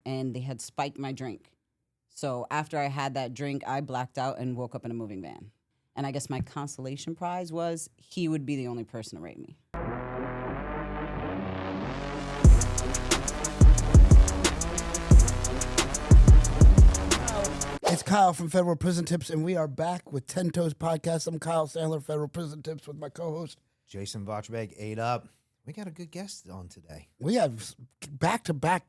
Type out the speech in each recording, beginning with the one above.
and they had spiked my drink. So after I had that drink, I blacked out and woke up in a moving van. And I guess my consolation prize was he would be the only person to rape me. It's Kyle from Federal Prison Tips, and we are back with 10 Toes Podcast. I'm Kyle Sandler, Federal Prison Tips, with my co-host Jason Botchbag, 8 Up. We got a good guest on today. We have back-to-back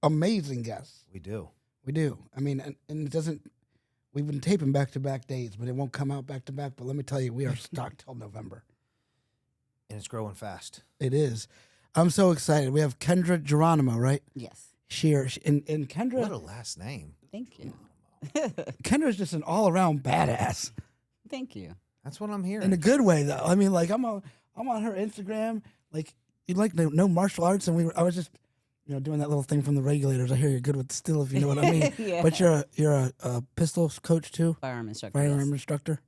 amazing guests. We do. We do. I mean, and it doesn't, we've been taping back-to-back days, but it won't come out back-to-back. But let me tell you, we are stuck till November. And it's growing fast. It is. I'm so excited. We have Kendra Geronimo, right? Yes. And Kendra. What a last name. Thank you. Kendra's just an all-around badass. Thank you. That's what I'm hearing. In a good way, though. I mean, like, I'm on her Instagram. Like, you'd like to know martial arts, and I was just, doing that little thing from the regulators. I hear you're good with still, if you know what I mean. Yeah. But you're a pistol coach too. Firearm instructor. Firearm instructor.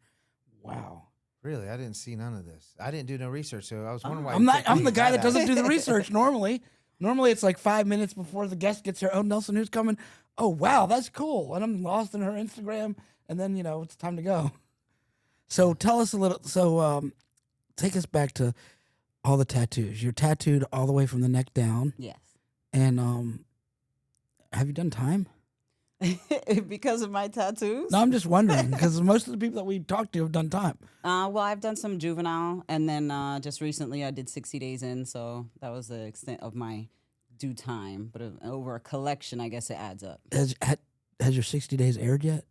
Wow. Really, I didn't see none of this. I didn't do no research, so I was wondering why. I'm the guy that doesn't do the research normally. Normally, it's like 5 minutes before the guest gets here. Oh, Nelson, who's coming? Oh, wow, that's cool. And I'm lost in her Instagram, and then it's time to go. So tell us a little. So take us back to all the tattoos. You're tattooed all the way from the neck down. Yes. And have you done time? Because of my tattoos? No, I'm just wondering, because most of the people that we talked to have done time. Well, I've done some juvenile, and then just recently I did 60 days in, so that was the extent of my due time. But over a collection, I guess it adds up. Has your 60 days aired yet?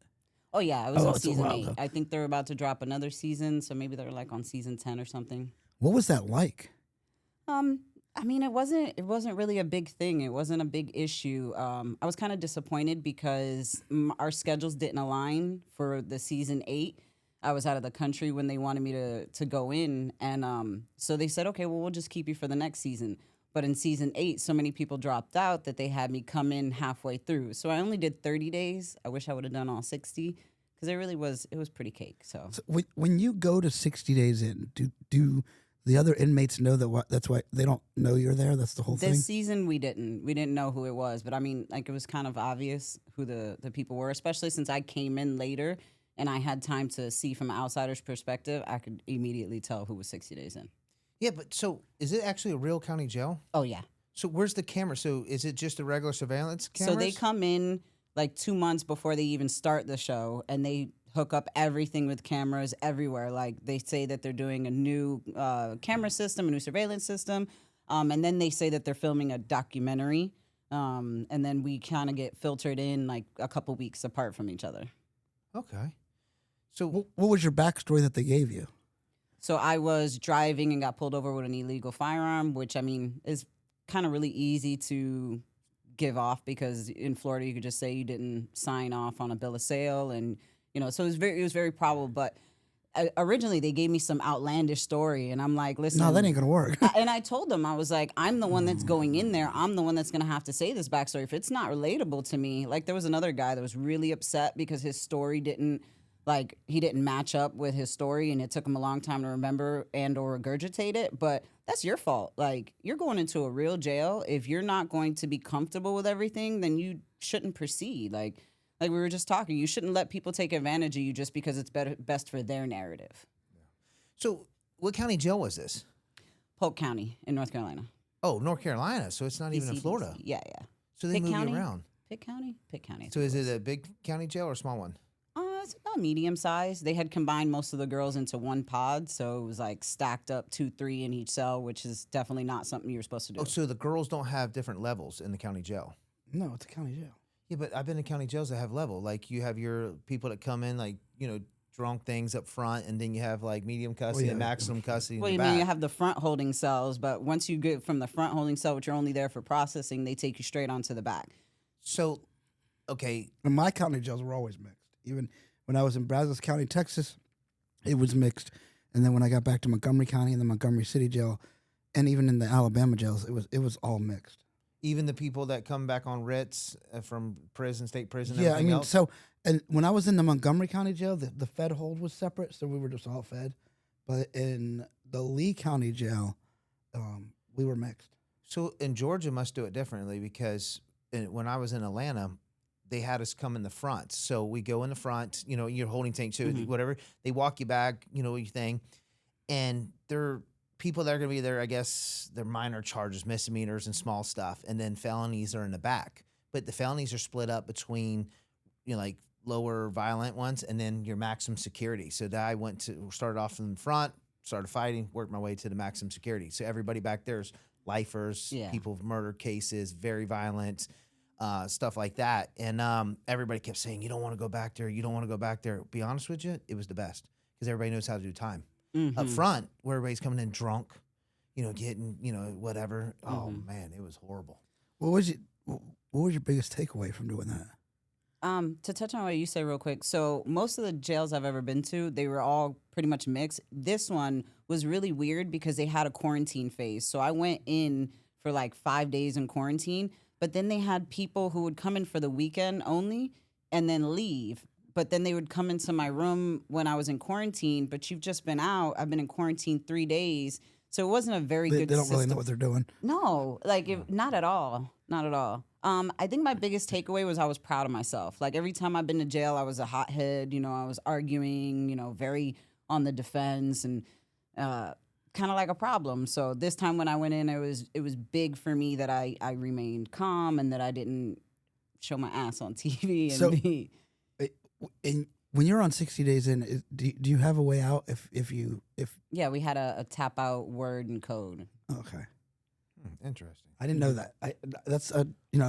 Oh, yeah, it was on it's a season while, 8. though. I think they're about to drop another season, so maybe they're like on season 10 or something. What was that like? I mean, it wasn't really a big thing. It wasn't a big issue. I was kind of disappointed because our schedules didn't align for the season 8. I was out of the country when they wanted me to go in, and so they said, okay, well, we'll just keep you for the next season. But in season 8, so many people dropped out that they had me come in halfway through. So I only did 30 days. I wish I would have done all 60 because it was pretty cake. So when you go to 60 days in, do the other inmates know that's why they don't know you're there? That's the whole thing? This season, we didn't know who it was. But I mean, like, it was kind of obvious who the people were, especially since I came in later and I had time to see from an outsider's perspective. I could immediately tell who was 60 days in. Yeah, but so is it actually a real county jail? Oh, yeah. So where's the camera? So is it just a regular surveillance camera? So they come in like 2 months before they even start the show, and they hook up everything with cameras everywhere. Like, they say that they're doing a new camera system, a new surveillance system, and then they say that they're filming a documentary, and then we kind of get filtered in like a couple weeks apart from each other. Okay. So What was your backstory that they gave you? So I was driving and got pulled over with an illegal firearm, which, I mean, is kind of really easy to give off because in Florida you could just say you didn't sign off on a bill of sale, and so it was very probable. But originally they gave me some outlandish story, and I'm like, listen, No, that ain't gonna work. and I told them, I was like, I'm the one that's going in there. I'm the one that's gonna have to say this backstory. If it's not relatable to me, like, there was another guy that was really upset because his story didn't match up with his story, and it took him a long time to remember and or regurgitate it. But that's your fault. Like, you're going into a real jail. If you're not going to be comfortable with everything, then you shouldn't proceed. Like we were just talking, you shouldn't let people take advantage of you just because it's best for their narrative. So what county jail was this? Polk County in North Carolina. Oh, North Carolina. So it's not even in Florida. Yeah. So they Pitt move County? you around. Pitt County. So is it a big county jail or a small one? It's about medium size. They had combined most of the girls into one pod, so it was like stacked up 2-3 in each cell, which is definitely not something you're supposed to do. Oh, so the girls don't have different levels in the county jail? No, it's a county jail. Yeah, but I've been in county jails that have level. Like, you have your people that come in, like, drunk things up front, and then you have like medium custody and maximum custody. Well, in you the mean back. you have the front holding cells, but once you get from the front holding cell, which you're only there for processing, they take you straight onto the back. So, okay. And my county jails were always mixed. Even when I was in Brazos County, Texas, it was mixed. And then when I got back to Montgomery County and the Montgomery City jail, and even in the Alabama jails, it was all mixed. Even the people that come back on writs from prison, state prison, Yeah, I everything mean, else? so, and when I was in the Montgomery County jail, the Fed hold was separate, so we were just all Fed. But in the Lee County jail, we were mixed. So in Georgia must do it differently because when I was in Atlanta, they had us come in the front. So we go in the front, you know, you're holding tank, so whatever. They walk you back, you know, your thing. And they're people that are going to be there, I guess, they're minor charges, misdemeanors and small stuff. And then felonies are in the back. But the felonies are split up between, you know, like lower violent ones and then your maximum security. So that I started off in the front, started fighting, worked my way to the maximum security. So everybody back there is lifers, people with murder cases, very violent, stuff like that. And everybody kept saying, you don't want to go back there. You don't want to go back there. Be honest with you, it was the best because everybody knows how to do time. Up front, where everybody's coming in drunk, you know, getting, you know, whatever. Oh, man, it was horrible. What was your biggest takeaway from doing that? To touch on what you say real quick, so most of the jails I've ever been to, they were all pretty much mixed. This one was really weird because they had a quarantine phase. So I went in for like 5 days in quarantine, but then they had people who would come in for the weekend only and then leave. But then they would come into my room when I was in quarantine, but you've just been out. I've been in quarantine 3 days. So it wasn't a very good They don't system. really know what they're doing. No, like not at all. Not at all. I think my biggest takeaway was I was proud of myself. Like every time I've been to jail, I was a hothead. You know, I was arguing, you know, very on the defense and kind of like a problem. So this time when I went in, it was big for me that I remained calm and that I didn't show my ass on TV. And And when you're on 60 days in, do you have a way out if Yeah, we had a tap out word and code. Okay. Interesting. I didn't know that.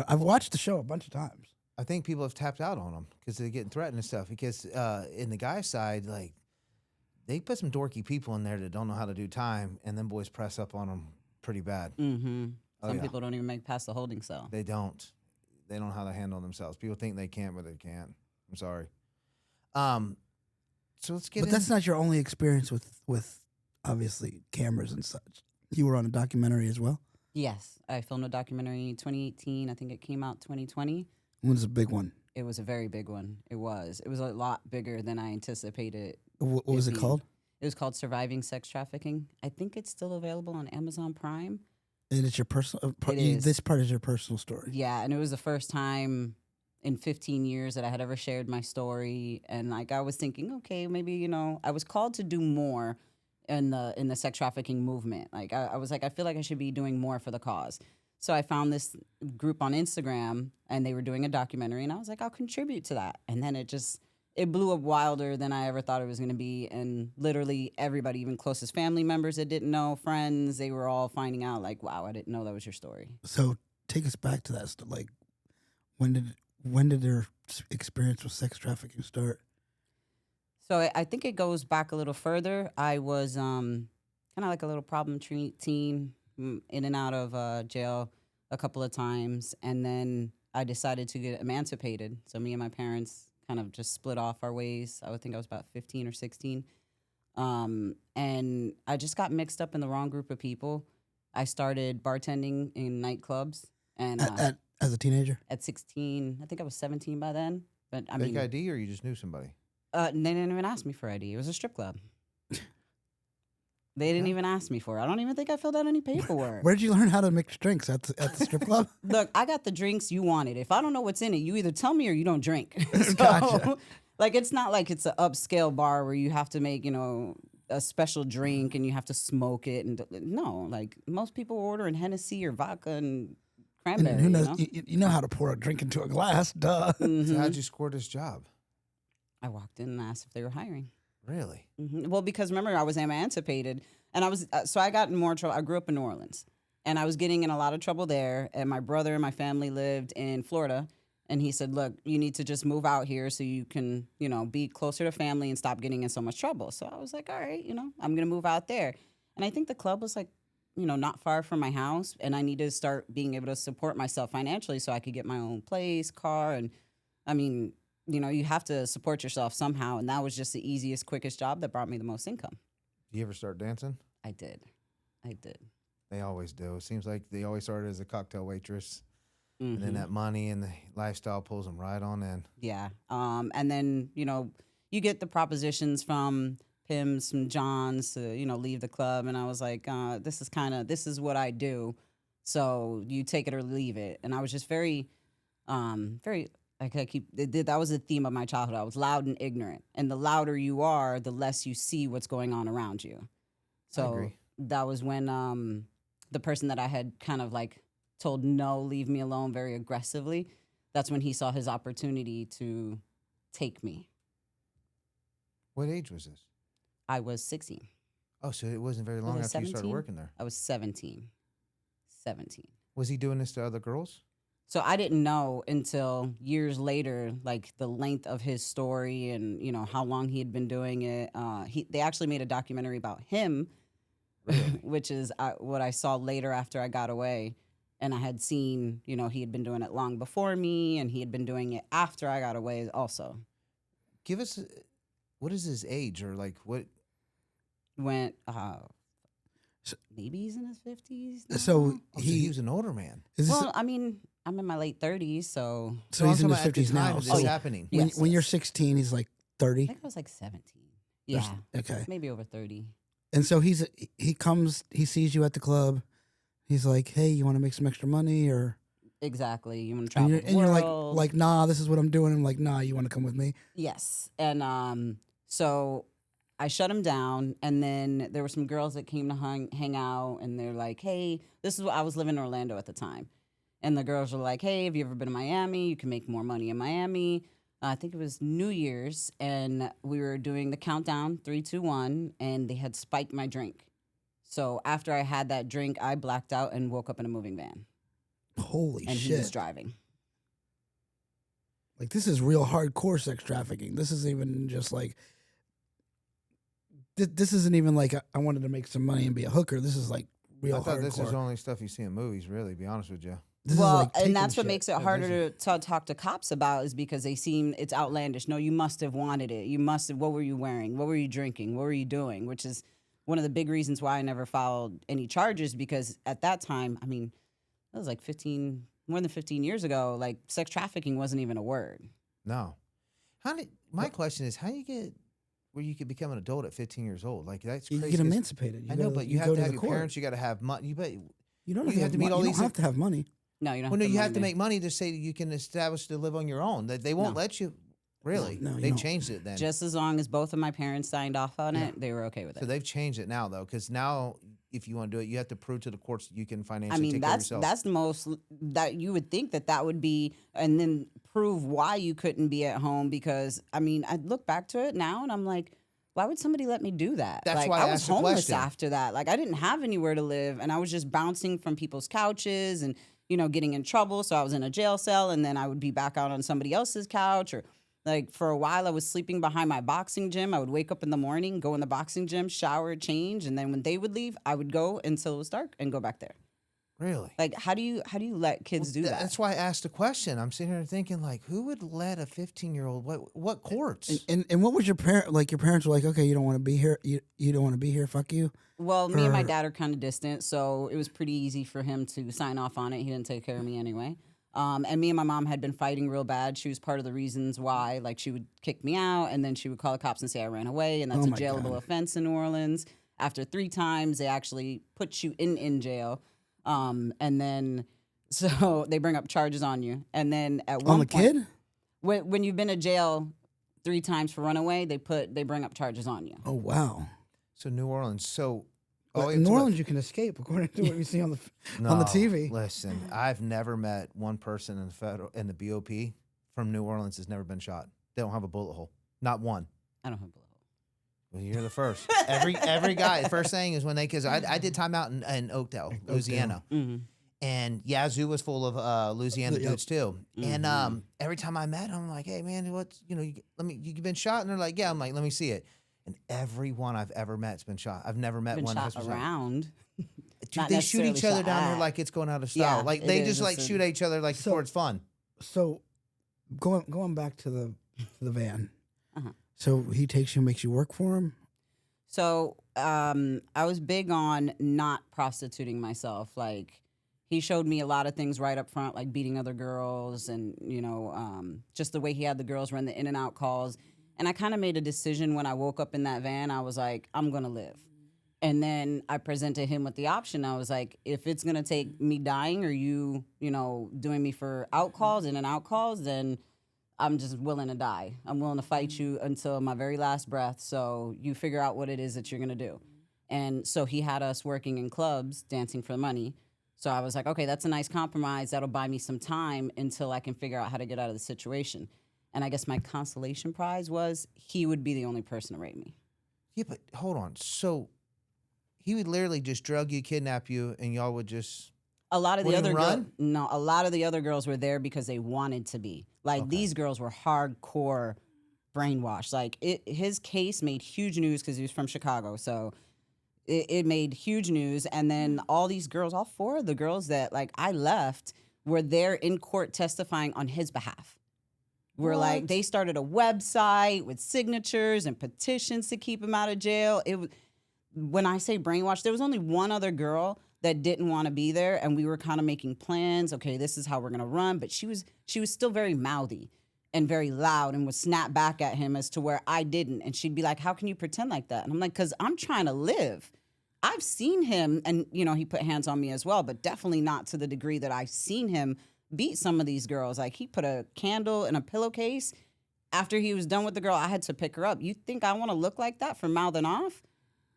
I've watched the show a bunch of times. I think people have tapped out on them because they're getting threatened and stuff. Because in the guy's side, like, they put some dorky people in there that don't know how to do time, and then boys press up on them pretty bad. Mm-hmm. Some people don't even make past the holding cell. They don't. They don't know how to handle themselves. People think they can, but they can't. I'm sorry. So let's get. But that's not your only experience with obviously cameras and such. You were on a documentary as well. Yes, I filmed a documentary in 2018. I think it came out 2020. When's a big one? It was a very big one. It was a lot bigger than I anticipated. What was it called? It was called Surviving Sex Trafficking. I think it's still available on Amazon Prime. And it's your personal. This part is your personal story. Yeah, and it was the first time in 15 years that I had ever shared my story. And like I was thinking, okay, maybe, you know, I was called to do more in the sex trafficking movement. Like I was like, I feel like I should be doing more for the cause. So I found this group on Instagram and they were doing a documentary and I was like, I'll contribute to that. And then it blew up wilder than I ever thought it was going to be. And literally everybody, even closest family members that didn't know, friends, they were all finding out like, wow, I didn't know that was your story. So take us back to that. Like when did their experience with sex trafficking start? So I think it goes back a little further. I was kind of like a little problem teen, in and out of jail a couple of times. And then I decided to get emancipated. So me and my parents kind of just split off our ways. I would think I was about 15 or 16. And I just got mixed up in the wrong group of people. I started bartending in nightclubs. And as a teenager? At 16. I think I was 17 by then. But I mean, ID or you just knew somebody? They didn't even ask me for ID. It was a strip club. They didn't even ask me for it. I don't even think I filled out any paperwork. Where did you learn how to mix drinks at the strip club? Look, I got the drinks you wanted. If I don't know what's in it, you either tell me or you don't drink. So, Gotcha. Like, it's not like it's an upscale bar where you have to make, you know, a special drink and you have to smoke it. And no, like most people are ordering Hennessy or vodka and cranberry. And who knows? You know how to pour a drink into a glass, duh. Mm-hmm. So how'd you score this job? I walked in and asked if they were hiring. Really? Mm-hmm. Well, because remember, I was emancipated, and I was so I got in more trouble. I grew up in New Orleans, and I was getting in a lot of trouble there. And my brother and my family lived in Florida, and he said, "Look, you need to just move out here so you can, you know, be closer to family and stop getting in so much trouble." So I was like, "All right, you know, I'm gonna move out there." And I think the club was like, you know, not far from my house, and I needed to start being able to support myself financially so I could get my own place, car, and I mean, you know, you have to support yourself somehow. And that was just the easiest, quickest job that brought me the most income. Do you ever start dancing? I did. They always do. It seems like they always started as a cocktail waitress. And then that money and the lifestyle pulls them right on in. Yeah. And then, you know, you get the propositions from Pims, from Johns to, you know, leave the club. And I was like, this is what I do. So you take it or leave it. And I was just very Very like that was the theme of my childhood. I was loud and ignorant, and the louder you are, the less you see what's going on around you. I So agree. that was when the person that I had kind of like told no, leave me alone very aggressively. That's when he saw his opportunity to take me. What age was this? I was 16. Oh, so it wasn't very Was long I after you started 17? working there. I was 17. 17. Was he doing this to other girls? So I didn't know until years later, like the length of his story and how long he had been doing it. They actually made a documentary about him, Really? which is what I saw later after I got away. And I had seen, he had been doing it long before me, and he had been doing it after I got away also. Give us, what is his age or like what? Went, maybe he's in his 50s now? So Oh, so he was an older man. is this, Well, I mean, I'm in my late 30s, so so No, he's I'm in talking his about at the 50s time now. of this So happening. Yeah. when you're Yes. 16, he's like I 30. think I was like 17. Yeah, Okay. maybe over 30. And so he sees you at the club. He's like, "Hey, you want to make some extra money?" Or Exactly. You want to and travel you're, the and you're world. like, "Nah, this is what I'm doing." I'm like, "Nah, you want to come with me?" Yes. And so I shut him down, and then there were some girls that came to hang out, and they're like, "Hey, this is what I was living in Orlando at the time." And the girls were like, "Hey, have you ever been to Miami? You can make more money in Miami." I think it was New Year's, and we were doing the countdown, 3, 2, 1, and they had spiked my drink. So after I had that drink, I blacked out and woke up in a moving van, Holy and shit! he was driving. Like this is real hardcore sex trafficking. This is even just like this isn't even like I wanted to make some money and be a hooker. This is like real I thought hardcore. this is only stuff you see in movies, really, to be honest with you. This Well, is like taking and that's what shit. makes it harder to talk to cops about is because they seem it's outlandish. No, you must have wanted it. You must have. What were you wearing? What were you drinking? What were you doing? Which is one of the big reasons why I never filed any charges because at that time, I mean, that was like more than 15 years ago. Like sex trafficking wasn't even a word. No. My question is, how do you get where you could become an adult at 15 years old? Like, that's You crazy. get 'cause emancipated. I know, but you have go to have the your court. parents. You got to have money. You don't you have to meet all you these don't have to have money. No, you don't. Well, no, have you the have to money make money to say that you can establish to live on your own. That they won't No. let you. Really? No, you They've don't. changed it then. just as long as both of my parents signed off on it, they were okay with So it. they've changed it now, though, because now if you want to do it, you have to prove to the courts that you can financially I mean, take care of that's yourself. that's the most that you would think that would be, and then prove why you couldn't be at home. Because I mean, I look back to it now, and I'm like, why would somebody let me do that? That's like, why I I was asked the homeless question. after that. Like, I didn't have anywhere to live, and I was just bouncing from people's couches and getting in trouble. So I was in a jail cell, and then I would be back out on somebody else's couch, or like for a while I was sleeping behind my boxing gym. I would wake up in the morning, go in the boxing gym, shower, change, and then when they would leave, I would go until it was dark and go back there. Really? Like, how do you let kids do that? That's why I asked the question. I'm sitting here thinking, like, who would let a 15-year-old? What courts? And what was your parent like? Your parents were like, "Okay, you don't want to be here. You don't want to be here. Fuck you." Well, me and my Or- dad are kind of distant, so it was pretty easy for him to sign off on it. He didn't take care of me anyway. And me and my mom had been fighting real bad. She was part of the reasons why, like, she would kick me out, and then she would call the cops and say I ran away, and that's Oh a my jailable God. offense in New Orleans. After 3 times, they actually put you in jail. And then, so they bring up charges on you. And then at one On the point, kid? when you've been to jail 3 times for runaway, they bring up charges on you. Oh wow. So New Orleans. So But in New Orleans, you can escape according to what you see on the on the TV. Listen, I've never met one person in the BOP from New Orleans has never been shot. They don't have a bullet hole. Not one. I don't have a bullet hole. Well, you're the first. every guy. The first thing is when because I did time out in Oakdale, Louisiana, Mm-hmm. and Yazoo was full of Louisiana Yep. dudes too. Mm-hmm. And every time I met them, I'm like, hey man, what's you've been shot, and they're like, yeah. I'm like, let me see it. And everyone I've ever met's been shot. I've never met Been one that shot has been shot. around. Dude, Not they shoot each necessarily other shot down there at. like it's going out of style. Yeah, Like it they is. just like It's a- shoot at each other like So- for it's fun. So, going back to the van. Uh-huh. So he takes you, makes you work for him. So I was big on not prostituting myself. Like he showed me a lot of things right up front, like beating other girls and, just the way he had the girls run the in and out calls. And I kind of made a decision when I woke up in that van. I was like, I'm going to live. And then I presented him with the option. I was like, if it's going to take me dying or you doing me for out calls in and out calls, then I'm just willing to die. I'm willing to fight you until my very last breath. So you figure out what it is that you're going to do. And so he had us working in clubs, dancing for money. So I was like, okay, that's a nice compromise. That'll buy me some time until I can figure out how to get out of the situation. And I guess my consolation prize was he would be the only person to rape me. Yeah, but hold on. So he would literally just drug you, kidnap you, and y'all would just... A lot of the Wouldn't other run? girls, no, a lot of the other girls were there because they wanted to be. Like Okay. these girls were hardcore brainwashed. Like his case made huge news because he was from Chicago, so it made huge news. And then all these girls, all 4 of the girls that like I left, were there in court testifying on his behalf. Were like What? they started a website with signatures and petitions to keep him out of jail. It was, when I say brainwashed, there was only one other girl that didn't want to be there, and we were kind of making plans. Okay, this is how we're gonna run, but she was still very mouthy and very loud, and would snap back at him as to where I didn't, and she'd be like, "How can you pretend like that?" And I'm like, "Cause I'm trying to live." I've seen him, and he put hands on me as well, but definitely not to the degree that I've seen him beat some of these girls. Like he put a candle in a pillowcase after he was done with the girl. I had to pick her up. You think I want to look like that for mouthing off?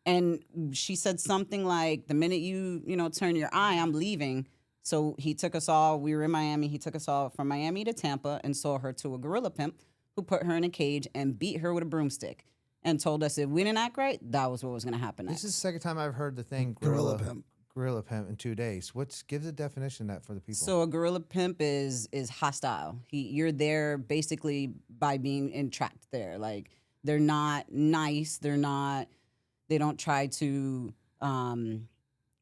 And she said something like, the minute you turn your eye, I'm leaving. So he took us all, we were in Miami, he took us all from Miami to Tampa and sold her to a gorilla pimp who put her in a cage and beat her with a broomstick and told us if we didn't act right, that was what was going to happen next. This is the second time I've heard the thing Gorilla pimp. Gorilla pimp in 2 days. Give the definition of that for the people. So a gorilla pimp is hostile. You're there basically by being entrapped there. Like they're not nice, they don't try to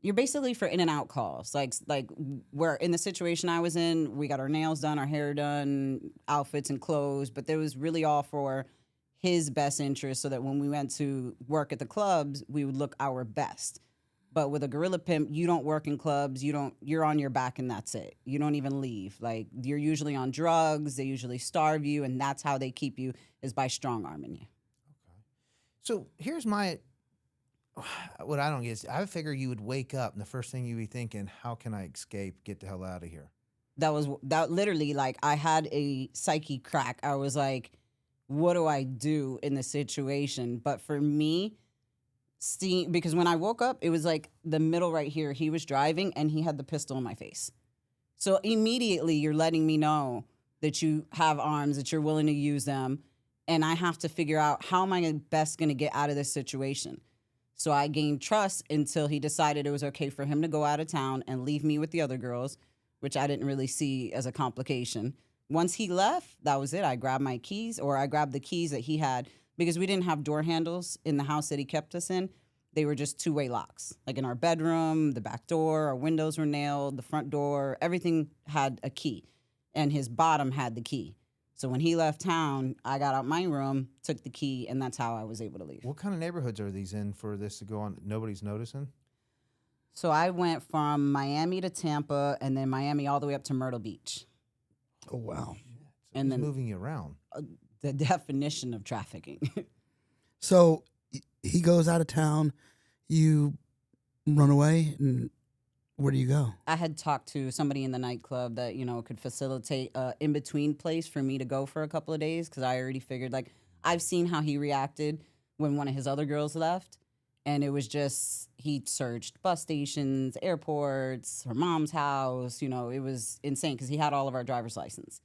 you're basically for in and out calls. Like where in the situation I was in, we got our nails done, our hair done, outfits and clothes, but there was really all for his best interest so that when we went to work at the clubs, we would look our best. But with a gorilla pimp, you don't work in clubs, you're on your back and that's it. You don't even leave. Like you're usually on drugs, they usually starve you, and that's how they keep you is by strong-arming you. Okay. So here's what I don't get is I figure you would wake up and the first thing you'd be thinking, how can I escape, get the hell out of here? That literally, like, I had a psyche crack. I was like, what do I do in this situation? But for me, because when I woke up, it was like the middle right here. He was driving and he had the pistol in my face. So immediately you're letting me know that you have arms, that you're willing to use them. And I have to figure out how am I best going to get out of this situation. So I gained trust until he decided it was okay for him to go out of town and leave me with the other girls, which I didn't really see as a complication. Once he left, that was it. I grabbed my keys, or I grabbed the keys that he had, because we didn't have door handles in the house that he kept us in. They were just two-way locks. Like in our bedroom, the back door, our windows were nailed, the front door, everything had a key. And his bottom had the key. So when he left town, I got out my room, took the key, and that's how I was able to leave. What kind of neighborhoods are these in for this to go on? Nobody's noticing? So I went from Miami to Tampa, and then Miami all the way up to Myrtle Beach. Oh, wow. So And who's then- moving you around? The definition of trafficking. So he goes out of town, you run away, and where do you go? I had talked to somebody in the nightclub that, could facilitate a in-between place for me to go for a couple of days, because I already figured, like, I've seen how he reacted when one of his other girls left, and it was just, he searched bus stations, airports, her mom's house, it was insane, because he had all of our driver's license.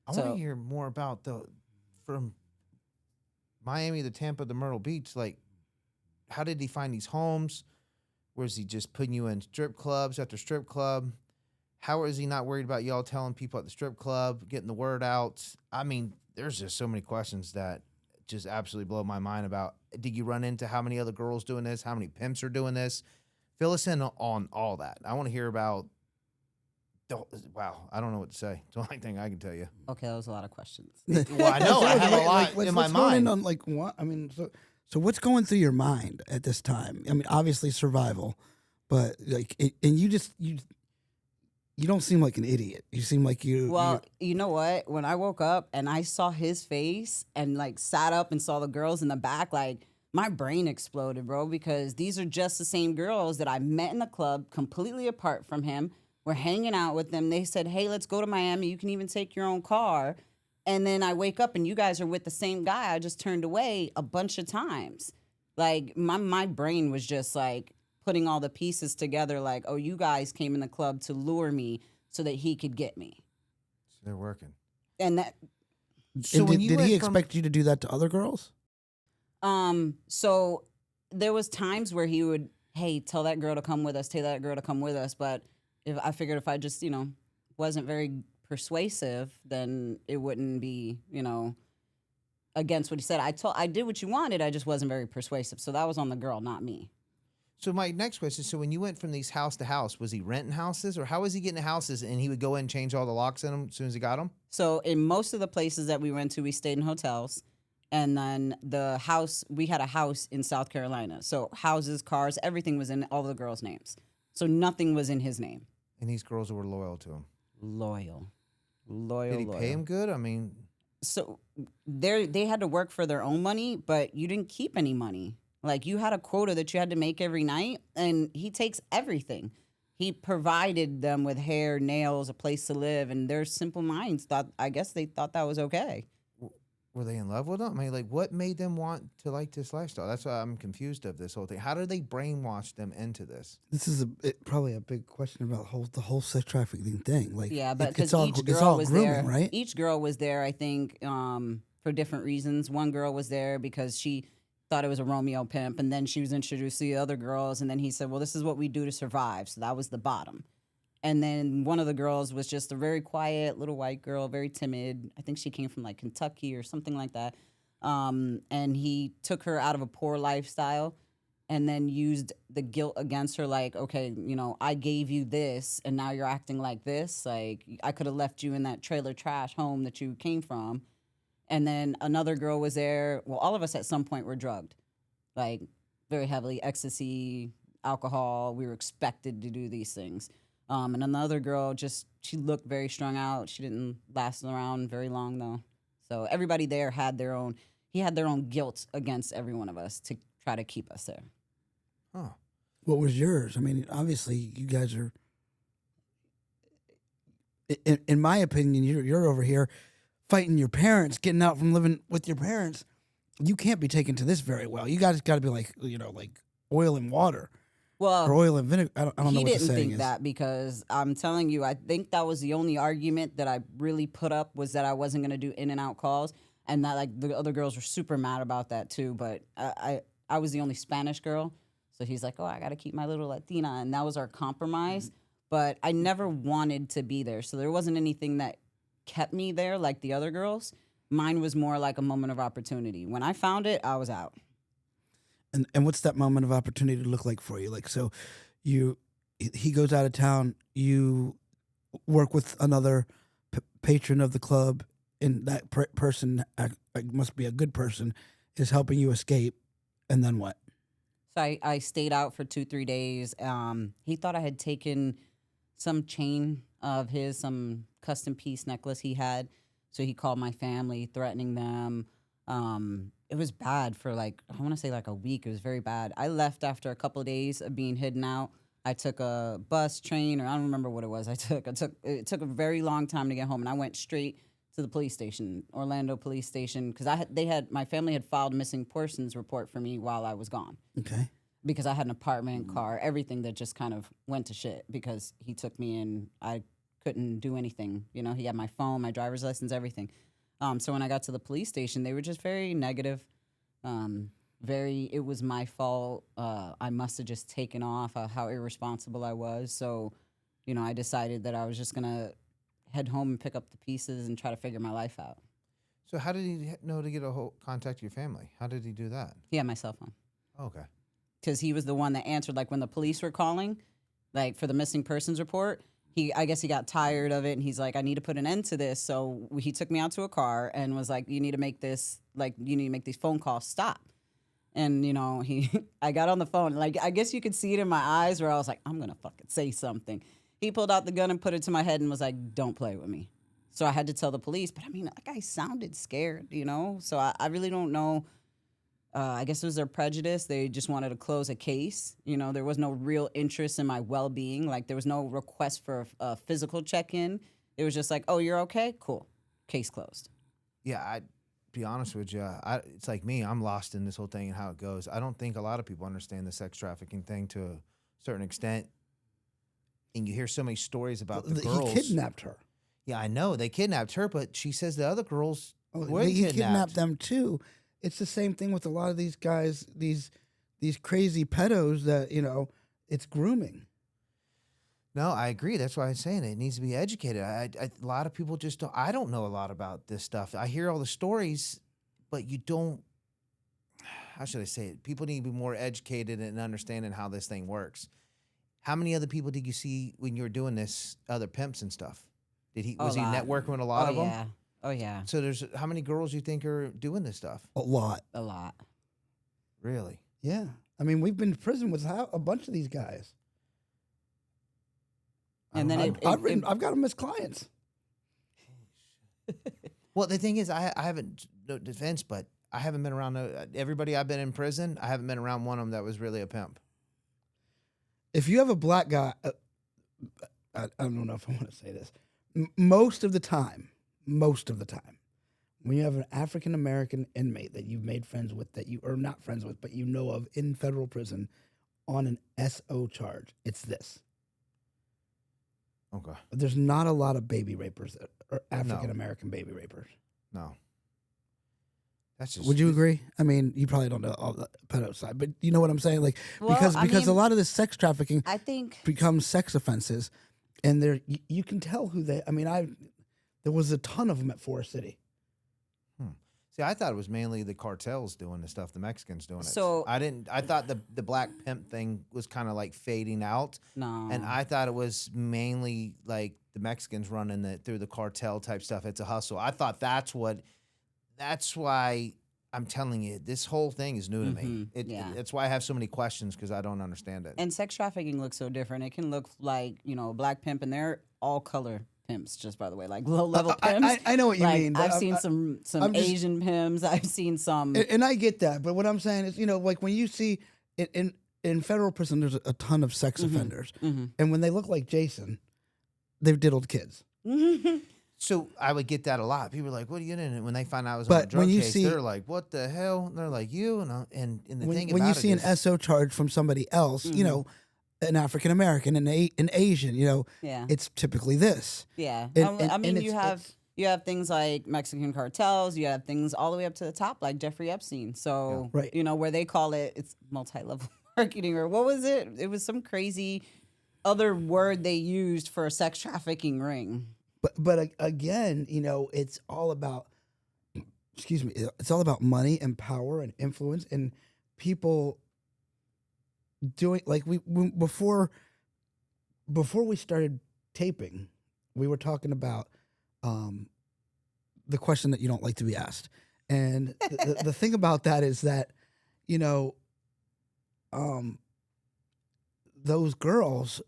I want So- to hear more about from Miami to Tampa to Myrtle Beach. Like, how did he find these homes? Was he just putting you in strip clubs after strip club? How is he not worried about y'all telling people at the strip club, getting the word out? I mean, there's just so many questions that just absolutely blow my mind about. Did you run into how many other girls doing this? How many pimps are doing this? Fill us in on all that. I want to hear about wow, I don't know what to say. It's the only thing I can tell you. Okay, that was a lot of questions. Well, I know I have a lot in my what's going mind. on, like, what? I mean, so what's going through your mind at this time? I mean, obviously survival, but like, and you don't seem like an idiot. You seem like you. Well, you know what? When I woke up and I saw his face and like sat up and saw the girls in the back, like my brain exploded, bro, because these are just the same girls that I met in the club, completely apart from him. We're hanging out with them. They said, hey, let's go to Miami. You can even take your own car. And then I wake up and you guys are with the same guy I just turned away a bunch of times. Like, my brain was just like putting all the pieces together, like, oh, you guys came in the club to lure me so that he could get me. So they're working. And that, So And when you did he went from- expect you to do that to other girls? so there was times where he would, hey, tell that girl to come with us, tell that girl to come with us. But if I figured if I just, wasn't very persuasive, then it wouldn't be, against what he said. I did what you wanted. I just wasn't very persuasive. So that was on the girl, not me. So my next question, so when you went from these house to house, was he renting houses or how was he getting the houses and he would go in and change all the locks in them as soon as he got them? So in most of the places that we went to, we stayed in hotels. And then the house, we had a house in South Carolina. So houses, cars, everything was in all the girls' names. So nothing was in his name. And these girls were loyal to him. Loyal. Did he pay him good? I mean, So they had to work for their own money, but you didn't keep any money. Like, you had a quota that you had to make every night, and he takes everything. He provided them with hair, nails, a place to live, and their simple minds I guess they thought that was okay. were they in love with him? I mean, like, what made them want to like this lifestyle? That's why I'm confused of this whole thing. How did they brainwash them into this? This is probably a big question about the whole sex trafficking thing. Like, Yeah, but it's because all each it's girl all was grooming, there, right? Each girl was there, I think, for different reasons. One girl was there because she thought it was a Romeo pimp, and then she was introduced to the other girls, and then he said, well, this is what we do to survive. So that was the bottom. And then one of the girls was just a very quiet little white girl, very timid. I think she came from like Kentucky or something like that. And he took her out of a poor lifestyle and then used the guilt against her, like, okay, I gave you this and now you're acting like this. Like, I could have left you in that trailer trash home that you came from. And then another girl was there. Well, all of us at some point were drugged, like very heavily, ecstasy, alcohol. We were expected to do these things. And another girl, she looked very strung out. She didn't last around very long, though. So everybody there had their own guilt against every one of us to try to keep us there. Huh. What was yours? I mean, obviously, you guys are. In my opinion, you're over here fighting your parents, getting out from living with your parents. You can't be taken to this very well. You guys got to be like oil and water. Well, Or oil and vinegar. I don't know he what the didn't saying think is. that, because I'm telling you, I think that was the only argument that I really put up, was that I wasn't going to do in and out calls, and that like the other girls were super mad about that too. But I was the only Spanish girl, so he's like, oh, I got to keep my little Latina, and that was our compromise. But I never wanted to be there, so there wasn't anything that kept me there like the other girls. Mine was more like a moment of opportunity. When I found it, I was out. And what's that moment of opportunity look like for you? Like, so he goes out of town, you work with another patron of the club, and that person must be a good person, is helping you escape, and then what? So I stayed out for 2-3 days. He thought I had taken some chain of his, some custom piece necklace he had. So he called my family, threatening them. It was bad for I want to say a week. It was very bad. I left after a couple of days of being hidden out. I took a bus, train, or I don't remember what it was. It took a very long time to get home, and I went straight to the police station, Orlando police station, because my family had filed missing persons report for me while I was gone. Okay. Because I had an apartment, car, everything that just kind of went to shit because he took me and I couldn't do anything. He had my phone, my driver's license, everything. So when I got to the police station, they were just very negative. It was my fault. I must have just taken off, how irresponsible I was. So, I decided that I was just going to head home and pick up the pieces and try to figure my life out. So how did he know to get contact your family? How did he do that? He had my cell phone. Okay. Because he was the one that answered, when the police were calling, for the missing persons report. I guess he got tired of it, and he's like, I need to put an end to this. So he took me out to a car and was like, you need to make this, you need to make these phone calls stop. And, I got on the phone. I guess you could see it in my eyes where I was like, I'm going to fucking say something. He pulled out the gun and put it to my head and was like, don't play with me. So I had to tell the police. But, I sounded scared, So I really don't know. I guess it was their prejudice. They just wanted to close a case. You know, there was no real interest in my well-being. Like, there was no request for a physical check-in. It was just like, oh, you're okay? Cool. Case closed. Yeah, I'd be honest with you. It's like me. I'm lost in this whole thing and how it goes. I don't think a lot of people understand the sex trafficking thing to a certain extent. And you hear so many stories about the girls. He kidnapped her. Yeah, I know. They kidnapped her, but she says the other girls were He kidnapped. kidnapped them too. It's the same thing with a lot of these guys, these crazy pedos that, you know, it's grooming. No, I agree. That's why I'm saying it needs to be educated. A lot of people just don't. I don't know a lot about this stuff. I hear all the stories, but you don't. How should I say it? People need to be more educated and understanding how this thing works. How many other people did you see when you were doing this? Other pimps and stuff. Was he networking with a lot of them? Yeah. Oh yeah. So there's how many girls you think are doing this stuff? A lot. A lot. Really? Yeah. I mean, we've been to prison with a bunch of these guys. And then I've got them as clients. Well, the thing is, I haven't, no defense, but I haven't been around everybody I've been in prison. I haven't been around one of them that was really a pimp. If you have a black guy, I don't know if I want to say this. Most of the time, when you have an African American inmate that you've made friends with, that you are not friends with, but you know of in federal prison on an SO charge, it's this. Okay. There's not a lot of baby rapers that are African American baby rapers. No. That's just. Would you agree? I mean, you probably don't know all the pedo side, but you know what I'm saying? Like, Well, because a lot of this sex trafficking I think becomes sex offenses, and you can tell who they. I mean, there was a ton of them at Forest City. See, I thought it was mainly the cartels doing the stuff, the Mexicans doing it. So- I thought the black pimp thing was kind of like fading out. no. And I thought it was mainly like the Mexicans running it through the cartel type stuff. It's a hustle. I thought that's why I'm telling you, this whole thing is new to me. That's why I have so many questions, because I don't understand it. And sex trafficking looks so different. It can look like, you know, a black pimp, and they're all color pimps, just by the way, like low level pimps. I know what you mean. I've seen some Asian pimps. I've seen some. And I get that. But what I'm saying is, you know, like when you see in federal prison, there's a ton of sex offenders. And when they look like Jason, they've diddled kids. So I would get that a lot. People are like, "What are you doing?" And when they find out I was But on a drug when you case, see- they're like, "What the hell?" And they're like, "You?" And the thing When about you it see an is, SO charge from somebody else, you know, an African American, an Asian, you know, Yeah. it's typically this. Yeah. And I mean, it's- you have things like Mexican cartels. You have things all the way up to the top, like Jeffrey Epstein. So, Yeah. Right. you know, where they call it's multi-level marketing, or what was it? It was some crazy other word they used for a sex trafficking ring. But again, you know, it's all about, excuse me, it's all about money and power and influence and people doing, like before we started taping, we were talking about the question that you don't like to be asked. And the thing about that is that, you know, those girls,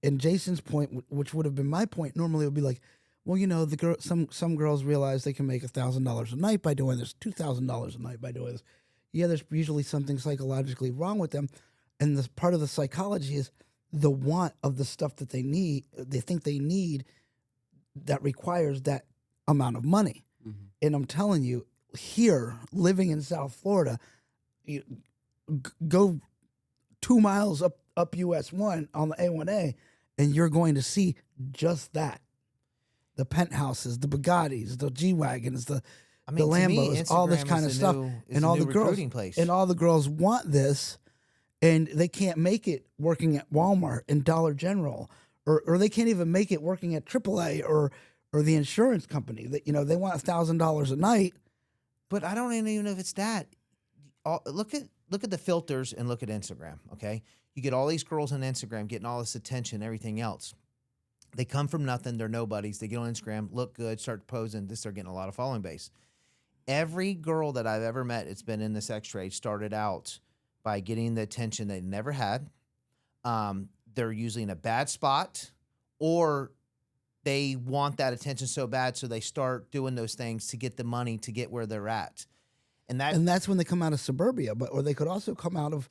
and Jason's point, which would have been my point, normally would be like, well, you know, some girls realize they can make $1,000 a night by doing this, $2,000 a night by doing this. Yeah, there's usually something psychologically wrong with them, and this part of the psychology is the want of the stuff that they need. They think they need that requires that amount of money. And I'm telling you, here, living in South Florida, you go 2 miles up US 1 on the A1A, and you're going to see just that. The penthouses, the Bugattis, the G-Wagons, the Lambos, all this kind of stuff. And all the girls and all the girls want this, and they can't make it working at Walmart and Dollar General, or they can't even make it working at AAA or the insurance company. That, you know, they want $1,000 a night. But I don't even know if it's that. Look at the filters and look at Instagram. Okay, you get all these girls on Instagram getting all this attention, everything else. They come from nothing. They're nobodies. They get on Instagram, look good, start posing. They start getting a lot of following base. Every girl that I've ever met that's been in the sex trade started out by getting the attention they never had. They're usually in a bad spot, or they want that attention so bad, so they start doing those things to get the money to get where they're at. And that's when they come out of suburbia, or they could also come out of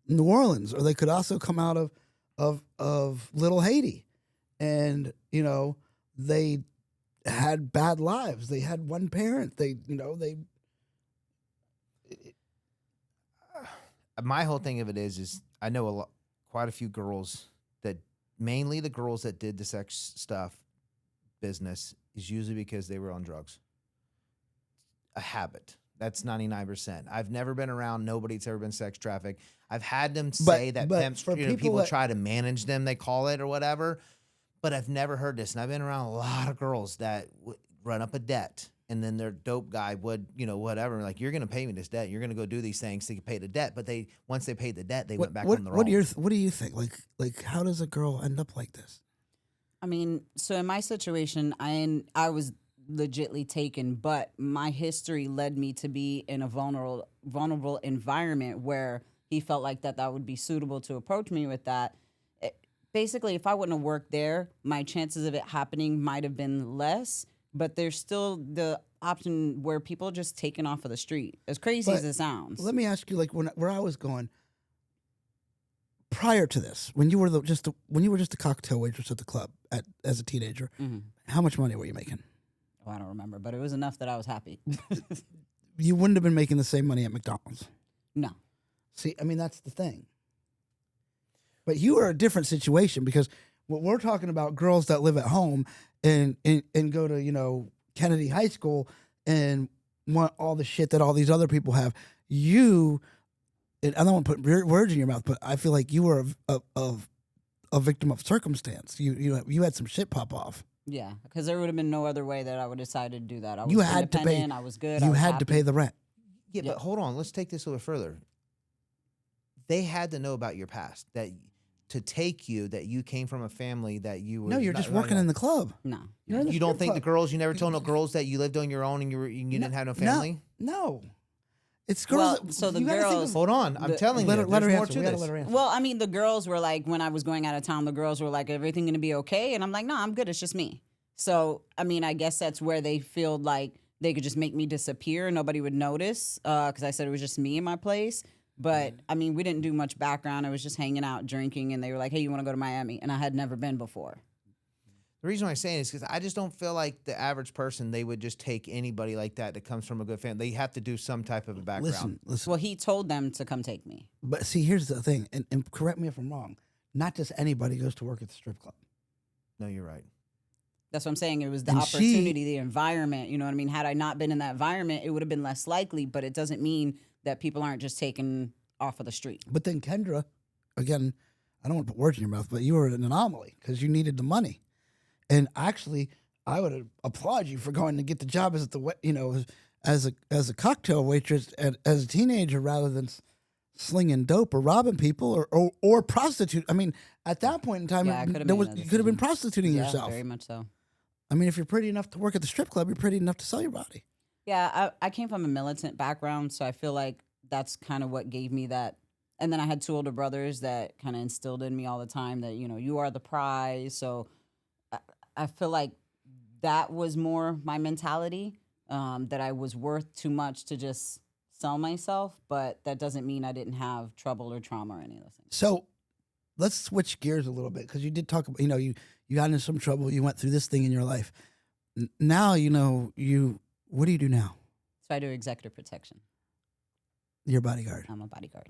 New Orleans, or they could also come out of Little Haiti, and they had bad lives. They had one parent. My whole thing of it is I know quite a few girls that, mainly the girls that did the sex stuff business, is usually because they were on drugs. A habit. That's 99%. I've never been around nobody that's ever been sex trafficked. I've had them say that pimps, people try to manage them, they call it, or whatever. But I've never heard this. And I've been around a lot of girls that run up a debt, and then their dope guy would, whatever, like, you're going to pay me this debt. You're going to go do these things to pay the debt. But once they paid the debt, they went back on the roll. What do you think? Like, how does a girl end up like this? I mean, so in my situation, I was legitly taken, but my history led me to be in a vulnerable environment where he felt like that would be suitable to approach me with that. Basically, if I wouldn't have worked there, my chances of it happening might have been less, but there's still the option where people are just taken off of the street, as crazy as it sounds. Let me ask you, like, where I was going prior to this, when you were just a cocktail waitress at the club as a teenager, how much money were you making? Oh, I don't remember, but it was enough that I was happy. You wouldn't have been making the same money at McDonald's. No. See, I mean, that's the thing. But you are a different situation, because what we're talking about, girls that live at home and go to, Kennedy High School and want all the shit that all these other people have. I don't want to put words in your mouth, but I feel like you were a victim of circumstance. You had some shit pop off. Yeah, because there would have been no other way that I would decide to do that. I was had to pay. I was good. You had to pay the rent. Yeah, but hold on. Let's take this a little further. They had to know about your past, that to take you, that you came from a family that you were. No, you're just working in the club. No. You don't think the girls, you never told no girls that you lived on your own and you didn't have no family? No. It's girls. Well, so the girls. Hold on. I'm telling you. Let her there's more answer. to We gotta this. let her answer. Well, I mean, the girls were like, when I was going out of town, the girls were like, everything going to be okay? And I'm like, no, I'm good. It's just me. So, I mean, I guess that's where they feel like they could just make me disappear and nobody would notice, because I said it was just me in my place. But, I mean, we didn't do much background. I was just hanging out, drinking, and they were like, hey, you want to go to Miami? And I had never been before. The reason why I'm saying is because I just don't feel like the average person, they would just take anybody like that comes from a good family. They have to do some type of a background. Listen. Well, he told them to come take me. But see, here's the thing, and correct me if I'm wrong. Not just anybody goes to work at the strip club. No, you're right. That's what I'm saying. It was the And opportunity, the environment. You know what I mean? Had I not been in that environment, it would have been less likely. But it doesn't mean that people aren't just taken off of the street. But then Kendra, again, I don't want to put words in your mouth, but you were an anomaly because you needed the money. And actually, I would applaud you for going to get the job as a cocktail waitress as a teenager, rather than slinging dope or robbing people or prostitute. I mean, at that point in time, you could have been prostituting yourself. Very much so. I mean, if you're pretty enough to work at the strip club, you're pretty enough to sell your body. Yeah, I came from a militant background, so I feel like that's kind of what gave me that. And then I had two older brothers that kind of instilled in me all the time that, you are the prize. So I feel like that was more my mentality, that I was worth too much to just sell myself. But that doesn't mean I didn't have trouble or trauma or any of those things. So let's switch gears a little bit, because you did talk about, you got into some trouble. You went through this thing in your life. Now, what do you do now? So I do executive protection. You're a bodyguard. I'm a bodyguard.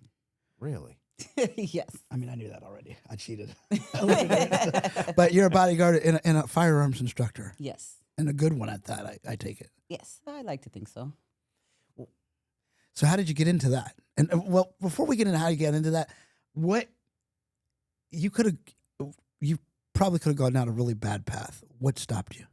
Really? Yes. I mean, I knew that already. I cheated. But you're a bodyguard and a firearms instructor. Yes. And a good one at that, I take it. Yes, I like to think so. So how did you get into that? And well, before we get into how you get into that, you probably could have gone down a really bad path. What stopped you?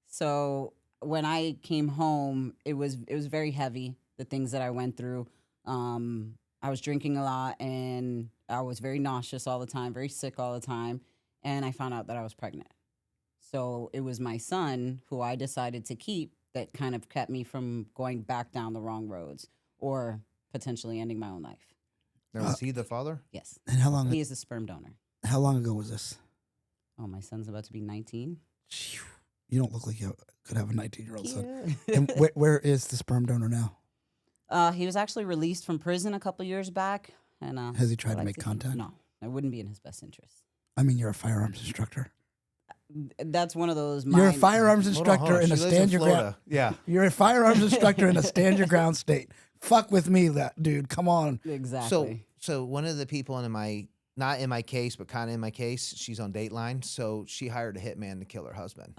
So when I came home, it was very heavy, the things that I went through. I was drinking a lot, and I was very nauseous all the time, very sick all the time, and I found out that I was pregnant. So it was my son, who I decided to keep, that kind of kept me from going back down the wrong roads or potentially ending my own life. Now, was he the father? Yes. And how long? He is a sperm donor. How long ago was this? Oh, my son's about to be 19. You don't look like you. could have a 19-year-old son. Cute. And where is the sperm donor now? He was actually released from prison a couple years back. And Has he I tried to like make think- contact? No, it wouldn't be in his best interest. I mean, you're a firearms instructor. That's one of those. You're a mind- firearms Hold on, instructor in a She lives stand your ground. Florida. Yeah. You're a firearms instructor in a stand your ground state. Fuck with me, that dude. Come on. Exactly. So one of the people in my, not in my case, but kind of in my case, she's on Dateline. So she hired a hitman to kill her husband.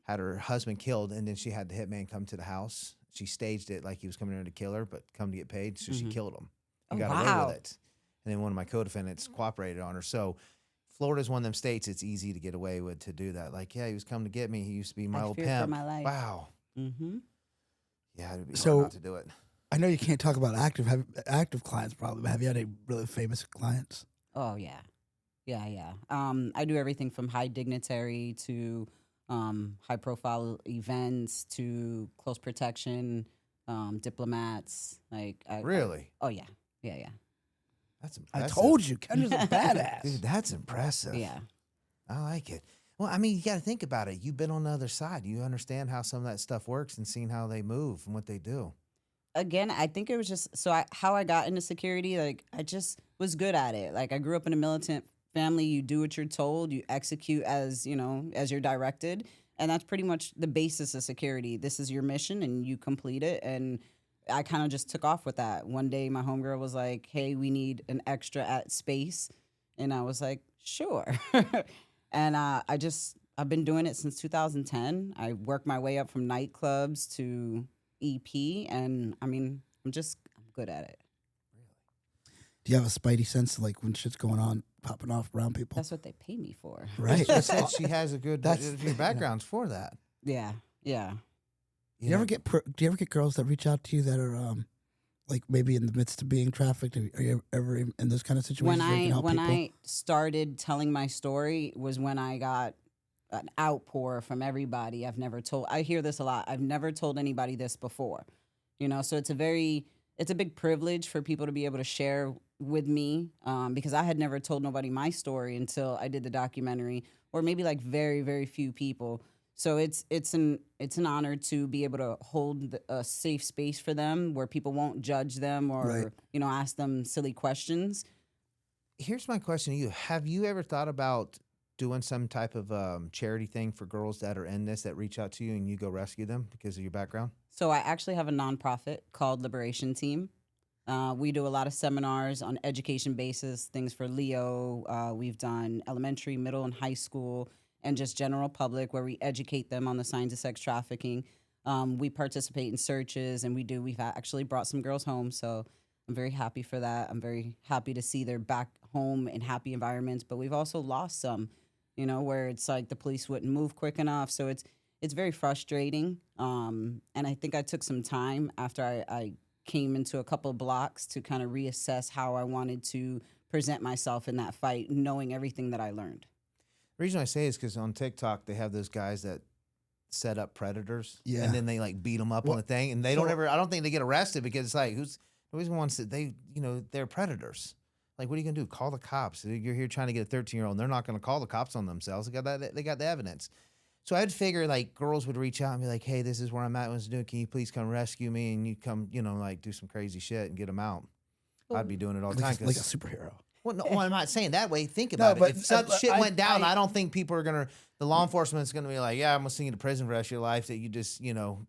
Had her husband killed, and then she had the hitman come to the house. She staged it like he was coming in to kill her, but come to get paid. So she killed him. And Oh, got away wow. with it. And then one of my co-defendants cooperated on her. So Florida's one of them states it's easy to get away with to do that. Like, yeah, he was coming to get me. He used to be my I old feared for pimp. my life. Wow. Mm-hmm. Yeah, it'd be So- hard not to do it. I know you can't talk about active clients probably, but have you had any really famous clients? Oh yeah, yeah. I do everything from high dignitary to high profile events to close protection, diplomats. Like Really? Oh yeah. That's I impressive. told you, Kendra's a badass. Dude, that's impressive. Yeah. I like it. Well, I mean, you got to think about it. You've been on the other side. You understand how some of that stuff works and seen how they move and what they do. Again, I think it was just how I got into security. Like I just was good at it. Like I grew up in a militant family. You do what you're told. You execute as as you're directed, and that's pretty much the basis of security. This is your mission, and you complete it. And I kind of just took off with that. One day, my homegirl was like, "Hey, we need an extra at space," and I was like, "Sure." And I've been doing it since 2010. I worked my way up from nightclubs to EP, and I mean, I'm good at it. Do you have a spidey sense like when shit's going on, popping off around people? That's what they pay me for. Right. She said she has a good That's- your background's for that. Yeah. Do you ever get girls that reach out to you that are like maybe in the midst of being trafficked? Are you ever in those kind of situations? where you can help When people? I started telling my story was when I got an outpour from everybody. I hear this a lot. I've never told anybody this before. So it's a big privilege for people to be able to share with me because I had never told nobody my story until I did the documentary, or maybe like very, very few people. So it's an honor to be able to hold a safe space for them where people won't judge them or Right. ask them silly questions. Here's my question to you. Have you ever thought about doing some type of charity thing for girls that are in this that reach out to you and you go rescue them because of your background? So I actually have a nonprofit called Liberation Team. We do a lot of seminars on education basis, things for Leo. We've done elementary, middle, and high school, and just general public where we educate them on the signs of sex trafficking. We participate in searches, and we've actually brought some girls home. So I'm very happy for that. I'm very happy to see they're back home in happy environments. But we've also lost some, where it's like the police wouldn't move quick enough. So it's very frustrating. And I think I took some time after I came into a couple of blocks to kind of reassess how I wanted to present myself in that fight, knowing everything that I learned. The reason I say is because on TikTok they have those guys that set up predators, Yeah. and then they like beat them up on the thing, and they don't ever. I don't think they get arrested because it's like who's the ones that they're predators. Like, what are you gonna do? Call the cops? You're here trying to get a 13-year-old, and they're not gonna call the cops on themselves. They got the evidence. So I'd figure like girls would reach out and be like, "Hey, this is where I'm at. What's doing? Can you please come rescue me?" And you come, like do some crazy shit and get them out. I'd be doing it all the time. like a superhero. Well, no, I'm not saying that way. Think about but, it. If some shit went down, I- I don't think people are the law enforcement's gonna be like, yeah, I'm gonna send you to prison for the rest of your life that you just,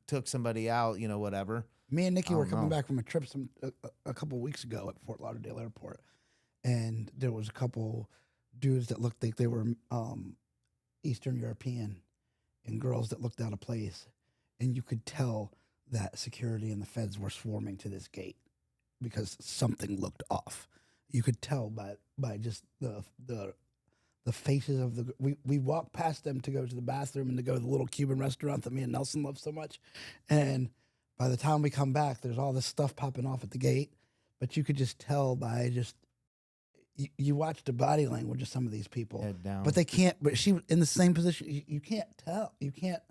took somebody out, whatever. Me and Nikki I were don't coming know. back from a trip a couple weeks ago at Fort Lauderdale Airport, and there was a couple dudes that looked like they were Eastern European, and girls that looked out of place, and you could tell that security and the feds were swarming to this gate because something looked off. You could tell by just the faces of we walked past them to go to the bathroom and to go to the little Cuban restaurant that me and Nelson love so much, and by the time we come back, there's all this stuff popping off at the gate, but you could just tell by just you watch the body language of some of these people, Head down. but they can't. But she in the same position. You can't tell. You can't